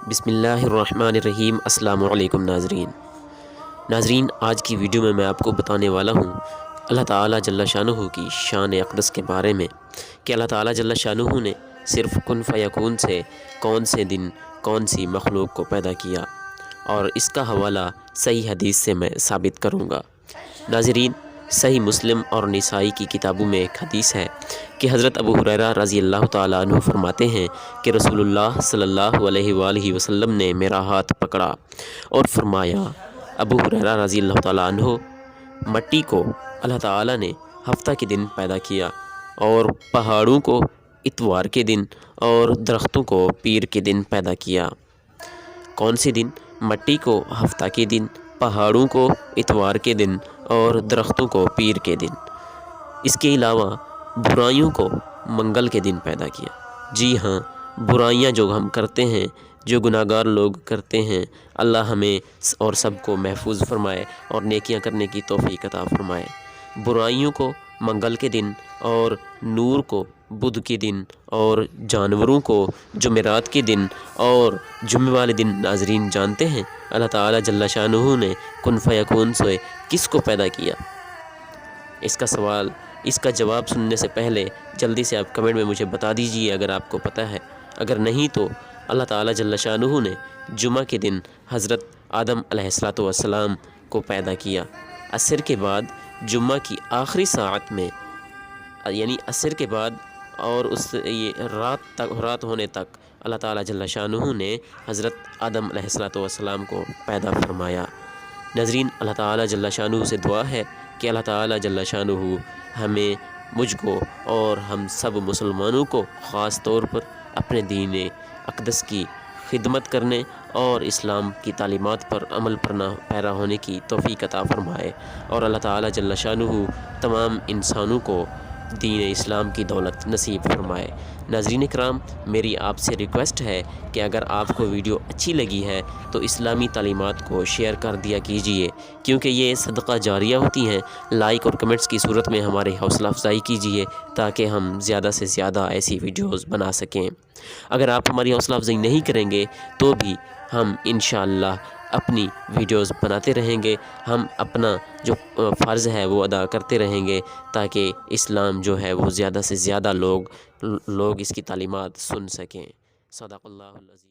بسم اللہ الرحمن الرحیم۔ السلام علیکم ناظرین، آج کی ویڈیو میں آپ کو بتانے والا ہوں اللہ تعالیٰ جل شانہ کی شان اقدس کے بارے میں کہ اللہ تعالیٰ جل شانہ نے صرف کن فیکون سے کون سے دن کون سی مخلوق کو پیدا کیا، اور اس کا حوالہ صحیح حدیث سے میں ثابت کروں گا۔ ناظرین، صحیح مسلم اور نسائی کی کتابوں میں ایک حدیث ہے کہ حضرت ابو ہریرہ رضی اللہ تعالیٰ عنہ فرماتے ہیں کہ رسول اللہ صلی اللہ علیہ وآلہ وسلم نے میرا ہاتھ پکڑا اور فرمایا، ابو ہریرہ رضی اللہ تعالیٰ عنہ، مٹی کو اللہ تعالیٰ نے ہفتہ کے دن پیدا کیا، اور پہاڑوں کو اتوار کے دن اور درختوں کو پیر کے دن پیدا کیا۔ کون سے دن؟ مٹی کو ہفتہ کے دن، پہاڑوں کو اتوار کے دن اور درختوں کو پیر کے دن۔ اس کے علاوہ برائیوں کو منگل کے دن پیدا کیا۔ جی ہاں، برائیاں جو ہم کرتے ہیں، جو گناہگار لوگ کرتے ہیں، اللہ ہمیں اور سب کو محفوظ فرمائے اور نیکیاں کرنے کی توفیق عطا فرمائے۔ برائیوں کو منگل کے دن اور نور کو بدھ کے دن اور جانوروں کو جمعرات کے دن اور جمعہ والے دن۔ ناظرین، جانتے ہیں اللہ تعالیٰ جل شانہ نے کن فیکون سے کس کو پیدا کیا؟ اس کا جواب سننے سے پہلے جلدی سے آپ کمنٹ میں مجھے بتا دیجئے اگر آپ کو پتہ ہے۔ اگر نہیں تو اللہ تعالیٰ جل شانہ نے جمعہ کے دن حضرت آدم علیہ السلام کو پیدا کیا۔ عصر کے بعد جمعہ کی آخری ساعت میں، یعنی عصر کے بعد اور یہ رات ہونے تک اللہ تعالیٰ جل شانہ نے حضرت آدم علیہ السلام کو پیدا فرمایا۔ ناظرین، اللہ تعالیٰ جل شانہ سے دعا ہے کہ اللہ تعالیٰ جل شانہ ہمیں، مجھ کو اور ہم سب مسلمانوں کو خاص طور پر اپنے دین اقدس کی خدمت کرنے اور اسلام کی تعلیمات پر عمل پیرا ہونے کی توفیق عطا فرمائے، اور اللہ تعالیٰ جل شانہ تمام انسانوں کو دین اسلام کی دولت نصیب فرمائے۔ ناظرین کرام، میری آپ سے ریکویسٹ ہے کہ اگر آپ کو ویڈیو اچھی لگی ہے تو اسلامی تعلیمات کو شیئر کر دیا کیجئے، کیونکہ یہ صدقہ جاریہ ہوتی ہیں۔ لائک اور کمنٹس کی صورت میں ہماری حوصلہ افزائی کیجئے تاکہ ہم زیادہ سے زیادہ ایسی ویڈیوز بنا سکیں۔ اگر آپ ہماری حوصلہ افزائی نہیں کریں گے تو بھی ہم انشاءاللہ اپنی ویڈیوز بناتے رہیں گے، ہم اپنا جو فرض ہے وہ ادا کرتے رہیں گے تاکہ اسلام جو ہے وہ زیادہ سے زیادہ لوگ اس کی تعلیمات سن سکیں۔ صدق اللہ العظیم۔